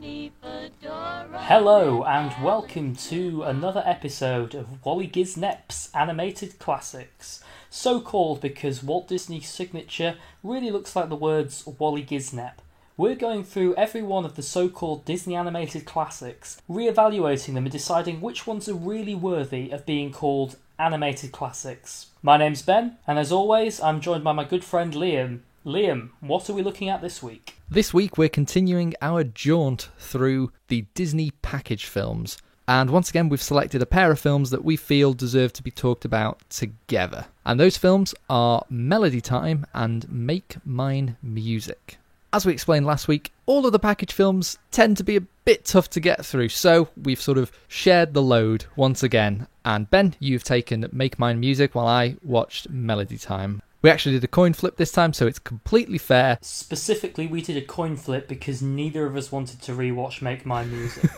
Hello and welcome to another episode of Wally Giznep's Animated Classics, so called because Walt Disney's signature really looks like the words Wally Giznep. We're going through every one of the so-called Disney animated classics, re-evaluating them and deciding which ones are really worthy of being called animated classics. My name's Ben, and as always, I'm joined by my good friend Liam. Liam, what are we looking at this week? This week we're continuing our jaunt through the Disney package films. And once again we've selected a pair of films that we feel deserve to be talked about together. And those films are Melody Time and Make Mine Music. As we explained last week, all of the package films tend to be a bit tough to get through, so we've sort of shared the load once again. And Ben, you've taken Make Mine Music while I watched Melody Time. We actually did a coin flip this time, so it's completely fair. Specifically, we did a coin flip because neither of us wanted to rewatch Make Mine Music.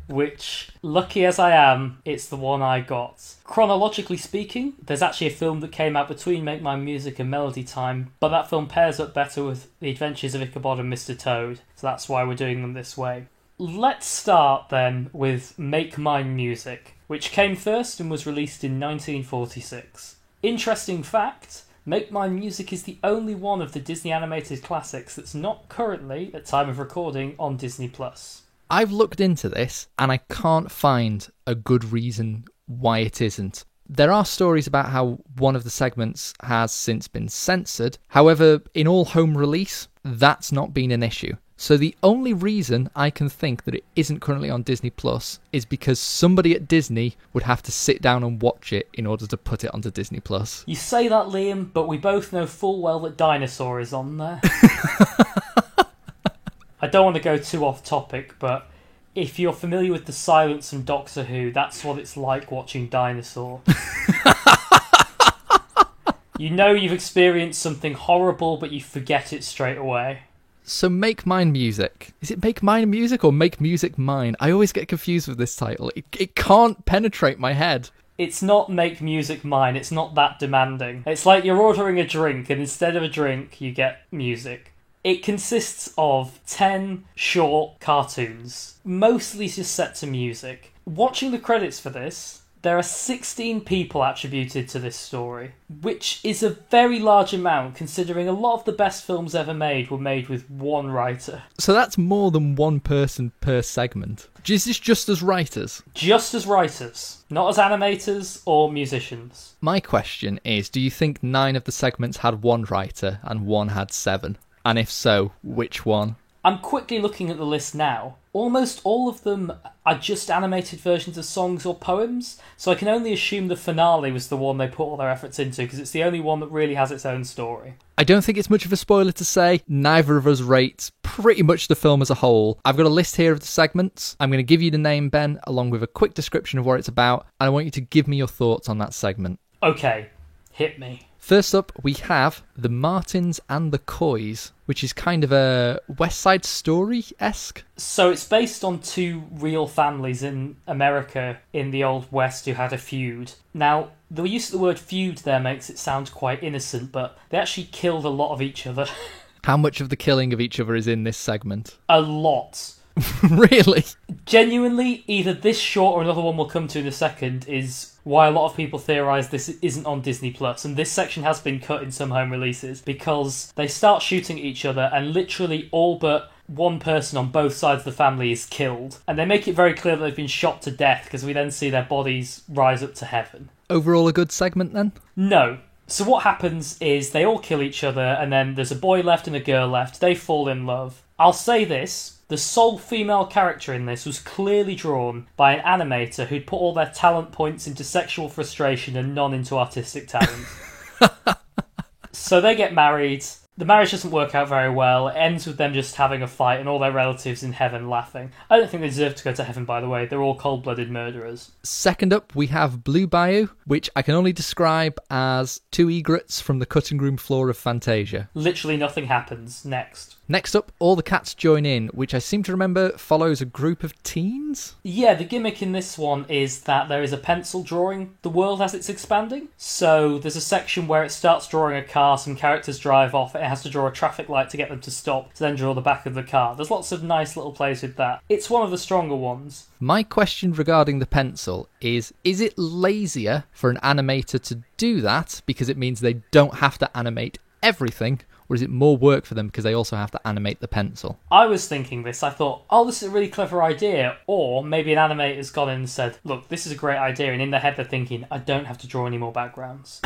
Which, lucky as I am, it's the one I got. Chronologically speaking, there's actually a film that came out between Make Mine Music and Melody Time, but that film pairs up better with The Adventures of Ichabod and Mr. Toad, so that's why we're doing them this way. Let's start then with Make Mine Music, which came first and was released in 1946. Interesting fact, Make Mine Music is the only one of the Disney animated classics that's not currently, at time of recording, on Disney+. I've looked into this and I can't find a good reason why it isn't. There are stories about how one of the segments has since been censored. However, in all home release, that's not been an issue. So the only reason I can think that it isn't currently on Disney Plus is because somebody at Disney would have to sit down and watch it in order to put it onto Disney Plus. You say that, Liam, but we both know full well that Dinosaur is on there. I don't want to go too off topic, but if you're familiar with the silence from Doctor Who, that's what it's like watching Dinosaur. You know you've experienced something horrible, but you forget it straight away. So Make Mine Music. Is it Make Mine Music or Make Music Mine? I always get confused with this title. It can't penetrate my head. It's not Make Music Mine. It's not that demanding. It's like you're ordering a drink and instead of a drink, you get music. It consists of 10 short cartoons, mostly just set to music. Watching the credits for this, there are 16 people attributed to this story, which is a very large amount considering a lot of the best films ever made were made with one writer. So that's more than one person per segment. Is this just as writers? Just as writers, not as animators or musicians. My question is, do you think 9 of the segments had one writer and 1 had 7? And if so, which one? I'm quickly looking at the list now. Almost all of them are just animated versions of songs or poems, so I can only assume the finale was the one they put all their efforts into, because it's the only one that really has its own story. I don't think it's much of a spoiler to say neither of us rate pretty much the film as a whole. I've got a list here of the segments. I'm going to give you the name, Ben, along with a quick description of what it's about, and I want you to give me your thoughts on that segment. Okay, hit me. First up, we have The Martins and the Coys, which is kind of a West Side Story-esque. So it's based on 2 real families in America in the Old West who had a feud. Now, the use of the word feud there makes it sound quite innocent, but they actually killed a lot of each other. How much of the killing of each other is in this segment? A lot. Really? Genuinely, either this short or another one we'll come to in a second is why a lot of people theorise this isn't on Disney+, and this section has been cut in some home releases, because they start shooting at each other and literally all but one person on both sides of the family is killed. And they make it very clear that they've been shot to death, because we then see their bodies rise up to heaven. Overall a good segment then? No. So what happens is they all kill each other, and then there's a boy left and a girl left. They fall in love. I'll say this. The sole female character in this was clearly drawn by an animator who'd put all their talent points into sexual frustration and none into artistic talent. So they get married. The marriage doesn't work out very well. It ends with them just having a fight and all their relatives in heaven laughing. I don't think they deserve to go to heaven, by the way. They're all cold-blooded murderers. Second up, we have Blue Bayou, which I can only describe as 2 egrets from the cutting room floor of Fantasia. Literally nothing happens. Next. Next up, All the Cats Join In, which I seem to remember follows a group of teens. Yeah, the gimmick in this one is that there is a pencil drawing the world as it's expanding. So there's a section where it starts drawing a car, some characters drive off, it has to draw a traffic light to get them to stop, to then draw the back of the car. There's lots of nice little plays with that. It's one of the stronger ones. My question regarding the pencil is it lazier for an animator to do that because it means they don't have to animate everything? Or is it more work for them because they also have to animate the pencil? I was thinking this. I thought, oh, this is a really clever idea. Or maybe an animator's gone in and said, look, this is a great idea. And in their head they're thinking, I don't have to draw any more backgrounds.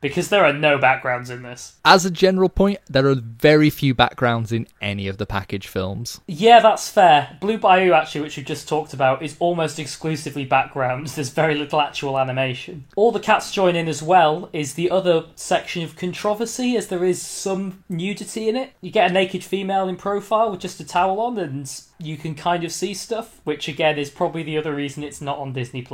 Because there are no backgrounds in this. As a general point, there are very few backgrounds in any of the package films. Yeah, that's fair. Blue Bayou, actually, which we just talked about, is almost exclusively backgrounds. There's very little actual animation. All the Cats Join In as well is the other section of controversy, as there is some nudity in it. You get a naked female in profile with just a towel on, and you can kind of see stuff, which again is probably the other reason it's not on Disney+.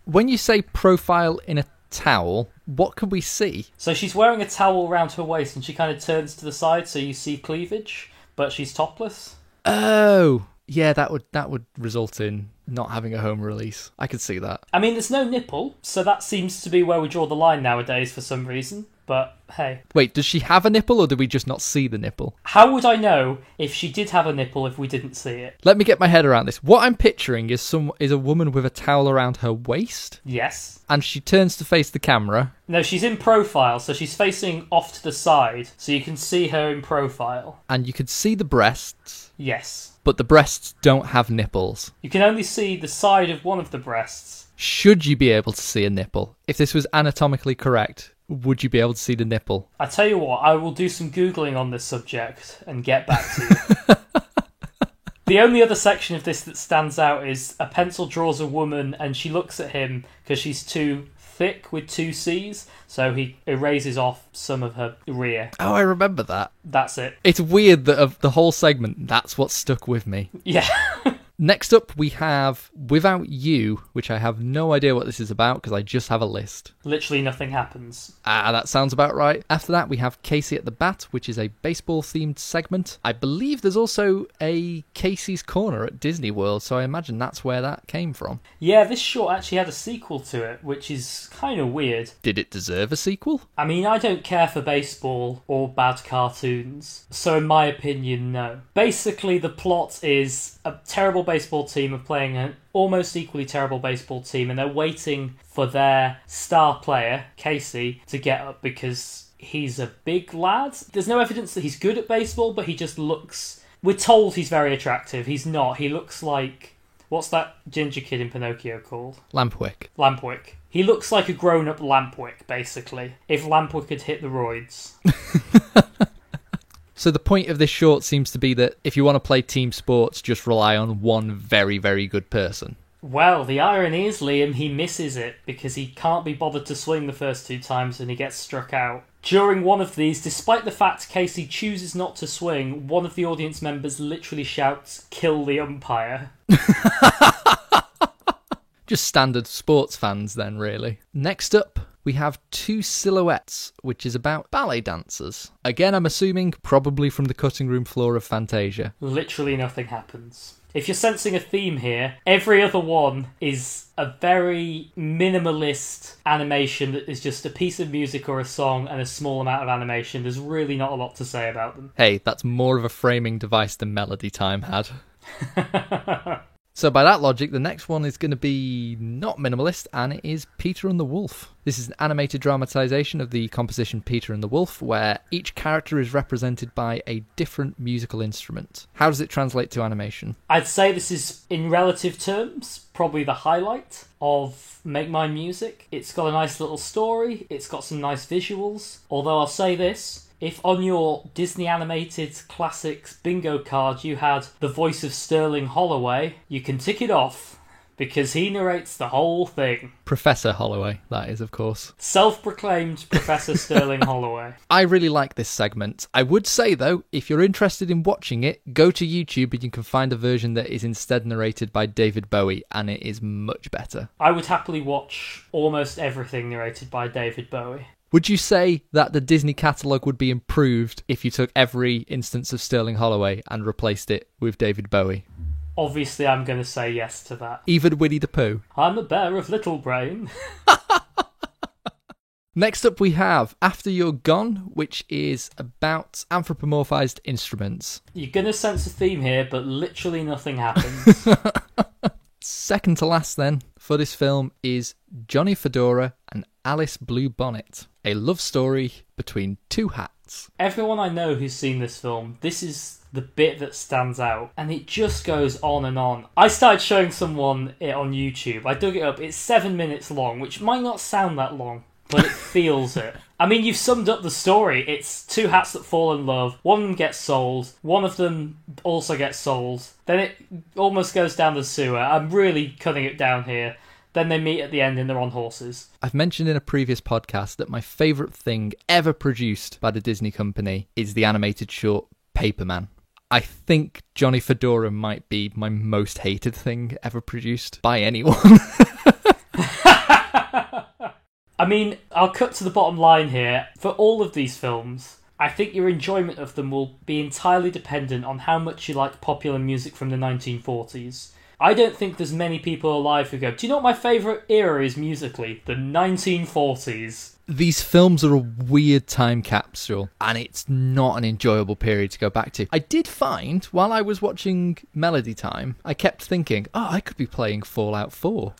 When you say profile in a towel, what can we see? So she's wearing a towel around her waist and she kind of turns to the side so you see cleavage, but she's topless. Oh, yeah, that would result in not having a home release. I could see that. I mean, there's no nipple, so that seems to be where we draw the line nowadays for some reason. But hey. Wait, does she have a nipple or did we just not see the nipple? How would I know if she did have a nipple if we didn't see it? Let me get my head around this. What I'm picturing is a woman with a towel around her waist. Yes. And she turns to face the camera. No, she's in profile, so she's facing off to the side, so you can see her in profile. And you could see the breasts. Yes. But the breasts don't have nipples. You can only see the side of one of the breasts. Should you be able to see a nipple? If this was anatomically correct, would you be able to see the nipple? I tell you what, I will do some Googling on this subject and get back to you. The only other section of this that stands out is a pencil draws a woman and she looks at him because she's too thick with two C's, so he erases off some of her rear. Oh, I remember that. That's it. It's weird that of the whole segment, that's what stuck with me. Yeah. Next up, we have Without You, which I have no idea what this is about because I just have a list. Literally nothing happens. That sounds about right. After that, we have Casey at the Bat, which is a baseball-themed segment. I believe there's also a Casey's Corner at Disney World, so I imagine that's where that came from. Yeah, this short actually had a sequel to it, which is kind of weird. Did it deserve a sequel? I mean, I don't care for baseball or bad cartoons, so in my opinion, no. Basically, the plot is a terrible baseball team are playing an almost equally terrible baseball team, and they're waiting for their star player, Casey, to get up because he's a big lad. There's no evidence that he's good at baseball, but he just looks... We're told he's very attractive. He's not. He looks like... What's that ginger kid in Pinocchio called? Lampwick. Lampwick. He looks like a grown-up Lampwick, basically. If Lampwick had hit the roids. So the point of this short seems to be that if you want to play team sports, just rely on one very, very good person. Well, the irony is, Liam, he misses it because he can't be bothered to swing the first two times and he gets struck out. During one of these, despite the fact Casey chooses not to swing, one of the audience members literally shouts, "Kill the umpire." Just standard sports fans then, really. Next up, we have Two Silhouettes, which is about ballet dancers. Again, I'm assuming probably from the cutting room floor of Fantasia. Literally nothing happens. If you're sensing a theme here, every other one is a very minimalist animation that is just a piece of music or a song and a small amount of animation. There's really not a lot to say about them. Hey, that's more of a framing device than Melody Time had. So by that logic, the next one is going to be not minimalist, and it is Peter and the Wolf. This is an animated dramatisation of the composition Peter and the Wolf, where each character is represented by a different musical instrument. How does it translate to animation? I'd say this is, in relative terms, probably the highlight of Make Mine Music. It's got a nice little story, it's got some nice visuals, although I'll say this, if on your Disney Animated Classics bingo card you had the voice of Sterling Holloway, you can tick it off, because he narrates the whole thing. Professor Holloway, that is, of course. Self-proclaimed Professor Sterling Holloway. I really like this segment. I would say, though, if you're interested in watching it, go to YouTube and you can find a version that is instead narrated by David Bowie, and it is much better. I would happily watch almost everything narrated by David Bowie. Would you say that the Disney catalogue would be improved if you took every instance of Sterling Holloway and replaced it with David Bowie? Obviously, I'm going to say yes to that. Even Winnie the Pooh? I'm a bear of little brain. Next up we have After You're Gone, which is about anthropomorphized instruments. You're going to sense a theme here, but literally nothing happens. Second to last then for this film is Johnny Fedora and Alice Bluebonnet, a love story between two hats. Everyone I know who's seen this film, this is the bit that stands out, and it just goes on and on. I started showing someone it on YouTube. I dug it up. It's 7 minutes long, which might not sound that long, but it feels it. I mean, you've summed up the story. It's two hats that fall in love. One of them gets sold. One of them also gets sold. Then it almost goes down the sewer. I'm really cutting it down here. Then they meet at the end and they're on horses. I've mentioned in a previous podcast that my favourite thing ever produced by the Disney company is the animated short Paperman. I think Johnny Fedora might be my most hated thing ever produced by anyone. I mean, I'll cut to the bottom line here. For all of these films, I think your enjoyment of them will be entirely dependent on how much you like popular music from the 1940s. I don't think there's many people alive who go, do you know what my favourite era is musically? The 1940s. These films are a weird time capsule, and it's not an enjoyable period to go back to. I did find, while I was watching Melody Time, I kept thinking, I could be playing Fallout 4.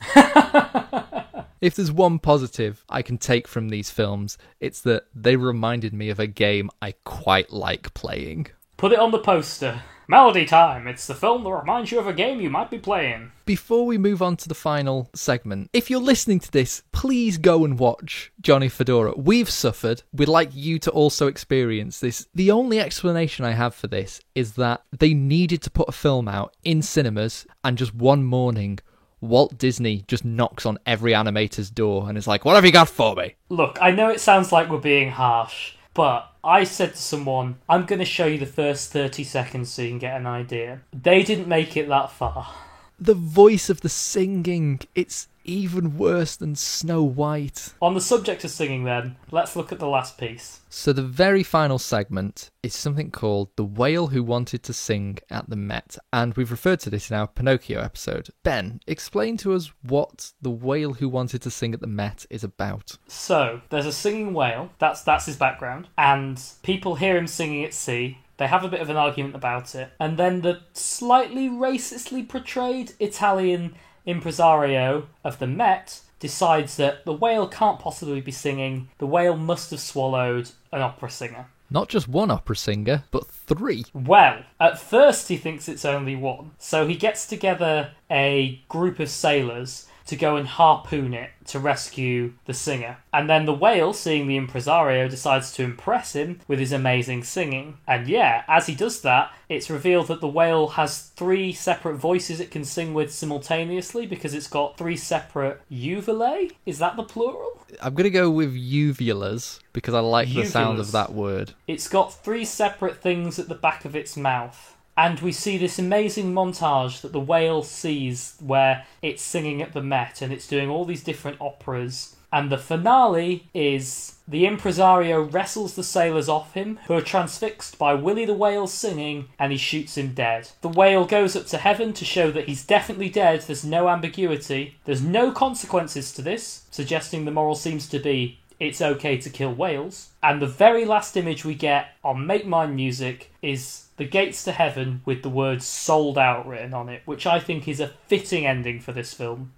If there's one positive I can take from these films, it's that they reminded me of a game I quite like playing. Put it on the poster. Melody Time, it's the film that reminds you of a game you might be playing. Before we move on to the final segment, if you're listening to this, please go and watch Johnny Fedora. We've suffered. We'd like you to also experience this. The only explanation I have for this is that they needed to put a film out in cinemas, and just one morning, Walt Disney just knocks on every animator's door and is like, what have you got for me? Look, I know it sounds like we're being harsh, but I said to someone, I'm going to show you the first 30 seconds so you can get an idea. They didn't make it that far. The voice of the singing, it's even worse than Snow White. On the subject of singing then, let's look at the last piece. So the very final segment is something called The Whale Who Wanted to Sing at the Met, and we've referred to this in our Pinocchio episode. Ben, explain to us what The Whale Who Wanted to Sing at the Met is about. So, there's a singing whale, that's his background, and people hear him singing at sea. They have a bit of an argument about it, and then the slightly racistly portrayed Italian impresario of the Met decides that the whale can't possibly be singing. The whale must have swallowed an opera singer. Not just one opera singer, but 3. Well, at first he thinks it's only one. So he gets together a group of sailors to go and harpoon it to rescue the singer. And then the whale, seeing the impresario, decides to impress him with his amazing singing. And yeah, as he does that, it's revealed that the whale has 3 separate voices it can sing with simultaneously because it's got 3 separate uvulae. Is that the plural? I'm going to go with uvulas because I like the sound of that word. It's got 3 separate things at the back of its mouth. And we see this amazing montage that the whale sees where it's singing at the Met and it's doing all these different operas. And the finale is the impresario wrestles the sailors off him, who are transfixed by Willie the Whale singing, and he shoots him dead. The whale goes up to heaven to show that he's definitely dead. There's no ambiguity. There's no consequences to this, suggesting the moral seems to be it's okay to kill whales. And the very last image we get on Make Mine Music is the gates to heaven with the words sold out written on it, which I think is a fitting ending for this film.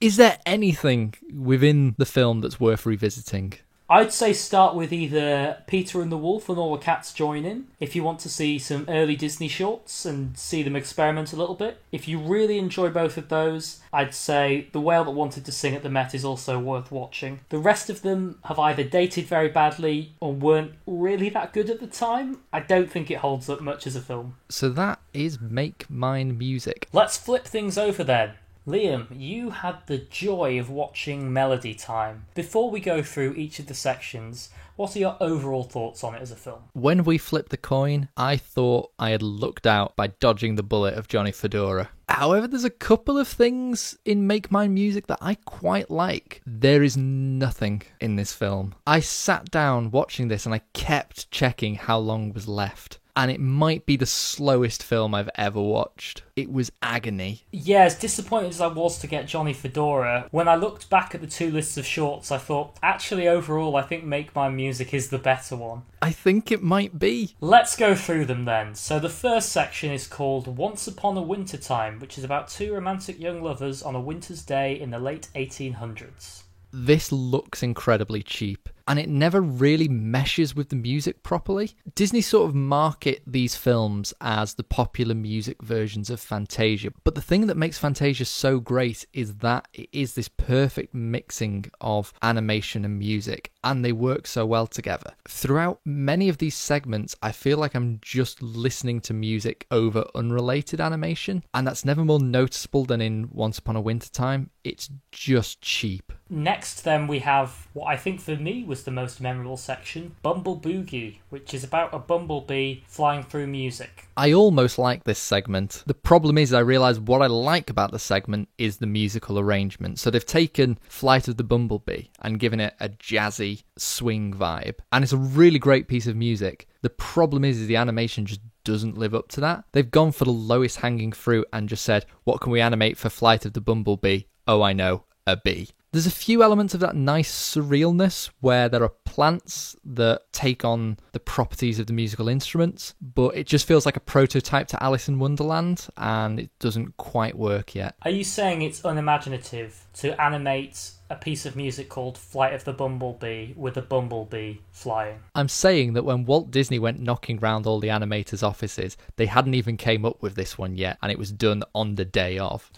Is there anything within the film that's worth revisiting? I'd say start with either Peter and the Wolf and All the Cats Join In, if you want to see some early Disney shorts and see them experiment a little bit. If you really enjoy both of those, I'd say The Whale That Wanted to Sing at the Met is also worth watching. The rest of them have either dated very badly or weren't really that good at the time. I don't think it holds up much as a film. So that is Make Mine Music. Let's flip things over then. Liam, you had the joy of watching Melody Time. Before we go through each of the sections, what are your overall thoughts on it as a film? When we flipped the coin, I thought I had lucked out by dodging the bullet of Johnny Fedora. However, there's a couple of things in Make Mine Music that I quite like. There is nothing in this film. I sat down watching this and I kept checking how long was left. And it might be the slowest film I've ever watched. It was agony. Yeah, as disappointed as I was to get Johnny Fedora, when I looked back at the two lists of shorts, I thought, actually, overall, I think Make My Music is the better one. I think it might be. Let's go through them then. So the first section is called Once Upon a Winter Time, which is about two romantic young lovers on a winter's day in the late 1800s. This looks incredibly cheap, and it never really meshes with the music properly. Disney sort of market these films as the popular music versions of Fantasia, but the thing that makes Fantasia so great is that it is this perfect mixing of animation and music, and they work so well together. Throughout many of these segments, I feel like I'm just listening to music over unrelated animation, and that's never more noticeable than in Once Upon a Winter Time. It's just cheap. Next, then, we have what I think for me was the most memorable section, Bumble Boogie, which is about a bumblebee flying through music. I almost like this segment. The problem is I realise what I like about the segment is the musical arrangement. So they've taken Flight of the Bumblebee and given it a jazzy swing vibe. And it's a really great piece of music. The problem is the animation just doesn't live up to that. They've gone for the lowest hanging fruit and just said, what can we animate for Flight of the Bumblebee? Oh, I know, a bee. There's a few elements of that nice surrealness where there are plants that take on the properties of the musical instruments, but it just feels like a prototype to Alice in Wonderland, and it doesn't quite work yet. Are you saying it's unimaginative to animate a piece of music called Flight of the Bumblebee with a bumblebee flying? I'm saying that when Walt Disney went knocking round all the animators' offices, they hadn't even came up with this one yet, and it was done on the day of.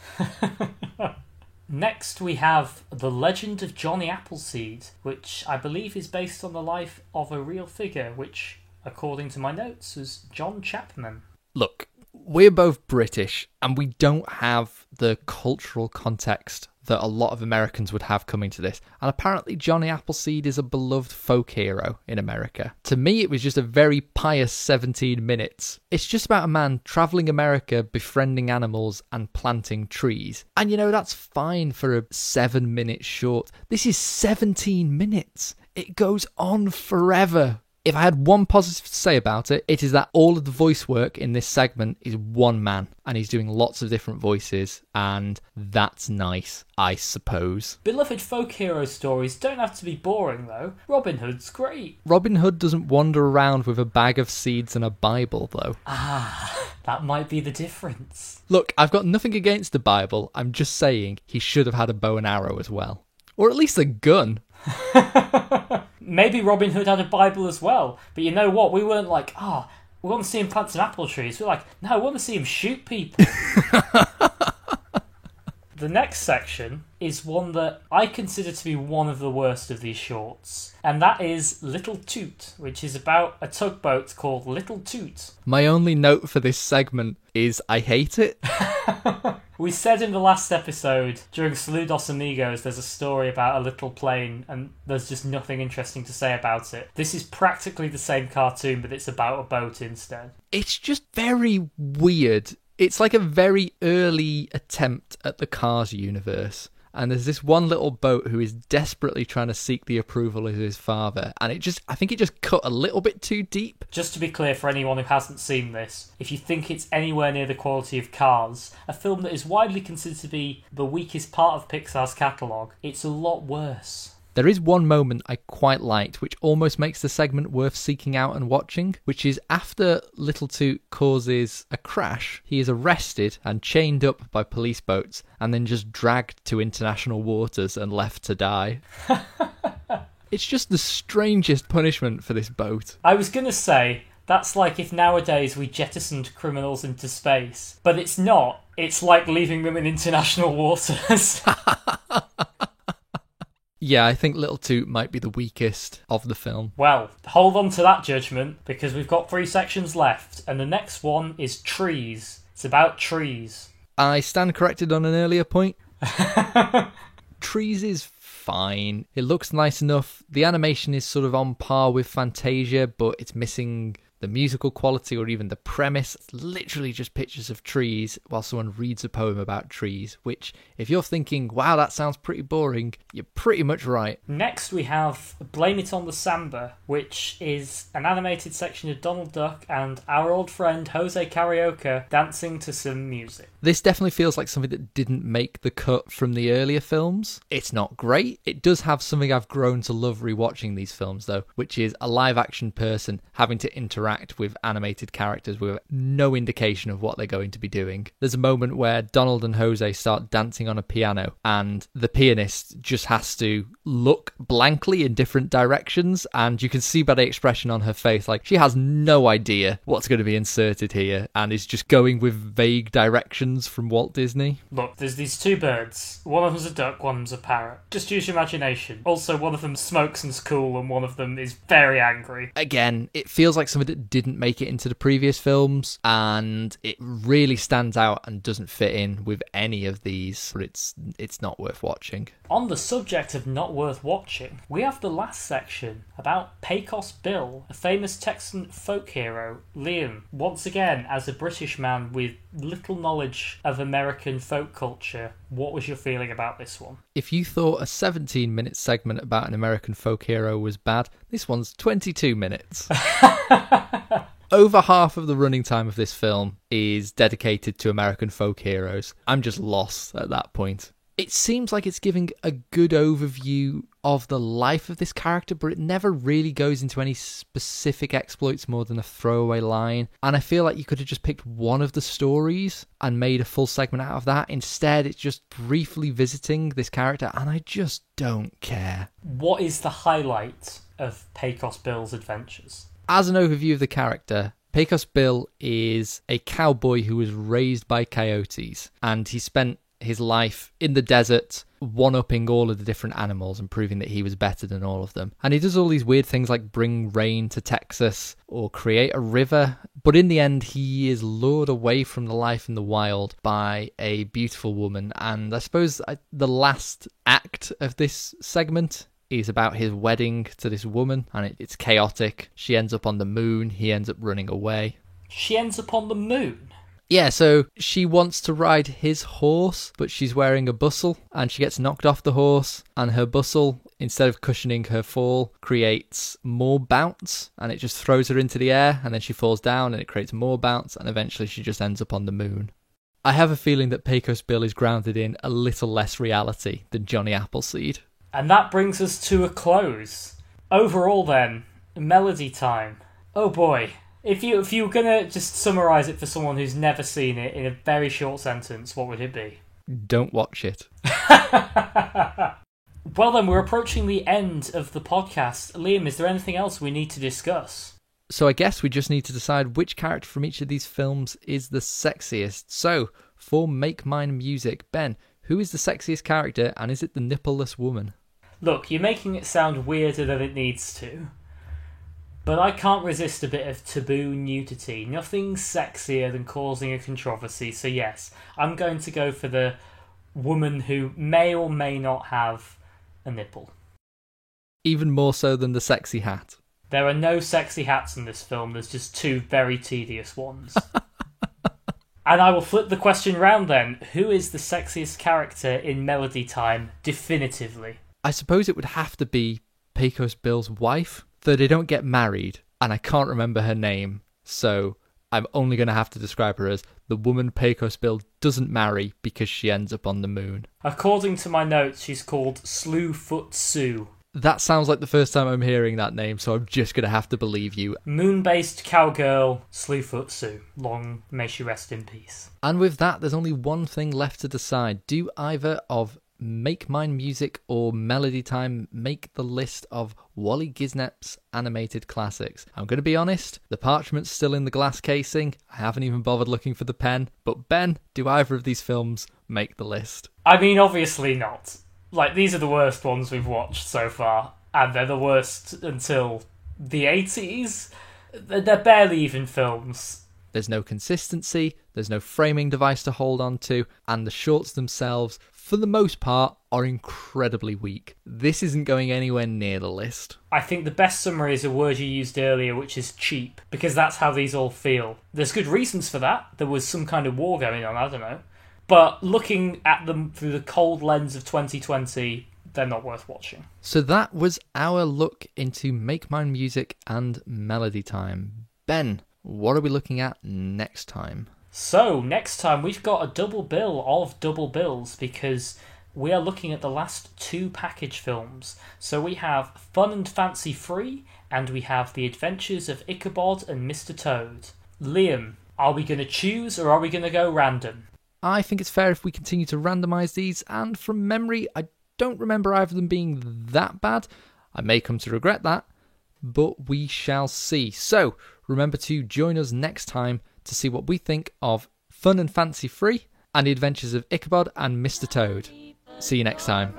Next, we have The Legend of Johnny Appleseed, which I believe is based on the life of a real figure, which, according to my notes, was John Chapman. Look, we're both British, and we don't have the cultural context that a lot of Americans would have coming to this. And apparently Johnny Appleseed is a beloved folk hero in America. To me, it was just a very pious 17 minutes. It's just about a man travelling America, befriending animals and planting trees. And you know, that's fine for a 7-minute short. This is 17 minutes. It goes on forever. If I had one positive to say about it, it is that all of the voice work in this segment is one man, and he's doing lots of different voices, and that's nice, I suppose. Beloved folk hero stories don't have to be boring, though. Robin Hood's great. Robin Hood doesn't wander around with a bag of seeds and a Bible, though. Ah, that might be the difference. Look, I've got nothing against the Bible, I'm just saying he should have had a bow and arrow as well. Or at least a gun. Maybe Robin Hood had a Bible as well, but you know what? We weren't like, we want to see him plant some apple trees. We're like, no, we want to see him shoot people. The next section is one that I consider to be one of the worst of these shorts, and that is Little Toot, which is about a tugboat called Little Toot. My only note for this segment is I hate it. We said in the last episode, during Saludos Amigos, there's a story about a little plane, and there's just nothing interesting to say about it. This is practically the same cartoon, but it's about a boat instead. It's just very weird. It's like a very early attempt at the Cars universe. And there's this one little boat who is desperately trying to seek the approval of his father. And I think it just cut a little bit too deep. Just to be clear for anyone who hasn't seen this, if you think it's anywhere near the quality of Cars, a film that is widely considered to be the weakest part of Pixar's catalogue, it's a lot worse. There is one moment I quite liked, which almost makes the segment worth seeking out and watching, which is after Little Toot causes a crash, he is arrested and chained up by police boats and then just dragged to international waters and left to die. It's just the strangest punishment for this boat. I was going to say, that's like if nowadays we jettisoned criminals into space, but it's not. It's like leaving them in international waters. Yeah, I think Little Toot might be the weakest of the film. Well, hold on to that judgment, because we've got 3 sections left, and the next one is Trees. It's about trees. I stand corrected on an earlier point. Trees is fine. It looks nice enough. The animation is sort of on par with Fantasia, but it's missing the musical quality or even the premise. It's literally just pictures of trees while someone reads a poem about trees, which, if you're thinking, wow, that sounds pretty boring, you're pretty much right. Next we have Blame It on the Samba, which is an animated section of Donald Duck and our old friend Jose Carioca dancing to some music. This definitely feels like something that didn't make the cut from the earlier films. It's not great. It does have something I've grown to love rewatching these films, though, which is a live-action person having to interact with animated characters with no indication of what they're going to be doing. There's a moment where Donald and Jose start dancing on a piano, and the pianist just has to look blankly in different directions, and you can see by the expression on her face, like, she has no idea what's going to be inserted here, and is just going with vague directions from Walt Disney. Look, there's these two birds. One of them's a duck, one of them's a parrot. Just use your imagination. Also, one of them smokes and's cool, and one of them is very angry. Again, it feels like something that didn't make it into the previous films, and it really stands out and doesn't fit in with any of these, but it's not worth watching. On the subject of not worth watching, we have the last section about Pecos Bill, a famous Texan folk hero. Liam, once again, as a British man with little knowledge of American folk culture, what was your feeling about this one? If you thought a 17-minute segment about an American folk hero was bad, this one's 22 minutes. Over half of the running time of this film is dedicated to American folk heroes. I'm just lost at that point. It seems like it's giving a good overview of the life of this character, but it never really goes into any specific exploits more than a throwaway line. And I feel like you could have just picked one of the stories and made a full segment out of that. Instead, it's just briefly visiting this character, and I just don't care. What is the highlight of Pecos Bill's adventures? As an overview of the character, Pecos Bill is a cowboy who was raised by coyotes, and he spent his life in the desert one-upping all of the different animals and proving that he was better than all of them. And he does all these weird things like bring rain to Texas or create a river, but in the end he is lured away from the life in the wild by a beautiful woman. And I suppose the last act of this segment is about his wedding to this woman, and it's chaotic. She ends up on the moon, he ends up running away. She ends up on the moon? Yeah, so she wants to ride his horse, but she's wearing a bustle, and she gets knocked off the horse, and her bustle, instead of cushioning her fall, creates more bounce, and it just throws her into the air, and then she falls down, and it creates more bounce, and eventually she just ends up on the moon. I have a feeling that Pecos Bill is grounded in a little less reality than Johnny Appleseed. And that brings us to a close. Overall then, Melody Time. Oh boy. If you were going to just summarise it for someone who's never seen it in a very short sentence, what would it be? Don't watch it. Well then, we're approaching the end of the podcast. Liam, is there anything else we need to discuss? So I guess we just need to decide which character from each of these films is the sexiest. So, for Make Mine Music, Ben, who is the sexiest character, and is it the nippleless woman? Look, you're making it sound weirder than it needs to. But I can't resist a bit of taboo nudity. Nothing's sexier than causing a controversy, so yes, I'm going to go for the woman who may or may not have a nipple. Even more so than the sexy hat. There are no sexy hats in this film, there's just two very tedious ones. And I will flip the question round then. Who is the sexiest character in Melody Time, definitively? I suppose it would have to be Pecos Bill's wife, though they don't get married, and I can't remember her name, so I'm only going to have to describe her as the woman Pecos Bill doesn't marry because she ends up on the moon. According to my notes, she's called Slewfoot Sue. That sounds like the first time I'm hearing that name, so I'm just going to have to believe you. Moon-based cowgirl, Slewfoot Sue. Long may she rest in peace. And with that, there's only one thing left to decide. Do either of Make Mine Music or Melody Time make the list of Wally Gisnep's animated classics? I'm going to be honest, the parchment's still in the glass casing. I haven't even bothered looking for the pen. But Ben, do either of these films make the list? I mean, obviously not. Like, these are the worst ones we've watched so far, and they're the worst until the 80s. They're barely even films. There's no consistency, there's no framing device to hold on to, and the shorts themselves for the most part, are incredibly weak. This isn't going anywhere near the list. I think the best summary is a word you used earlier, which is cheap, because that's how these all feel. There's good reasons for that. There was some kind of war going on, I don't know. But looking at them through the cold lens of 2020, they're not worth watching. So that was our look into Make Mine Music and Melody Time. Ben, what are we looking at next time? So, next time we've got a double bill of double bills, because we are looking at the last two package films. So we have Fun and Fancy Free, and we have The Adventures of Ichabod and Mr. Toad. Liam, are we going to choose or are we going to go random? I think it's fair if we continue to randomise these, and from memory, I don't remember either of them being that bad. I may come to regret that, but we shall see. So, remember to join us next time to see what we think of Fun and Fancy Free and The Adventures of Ichabod and Mr. Toad. See you next time.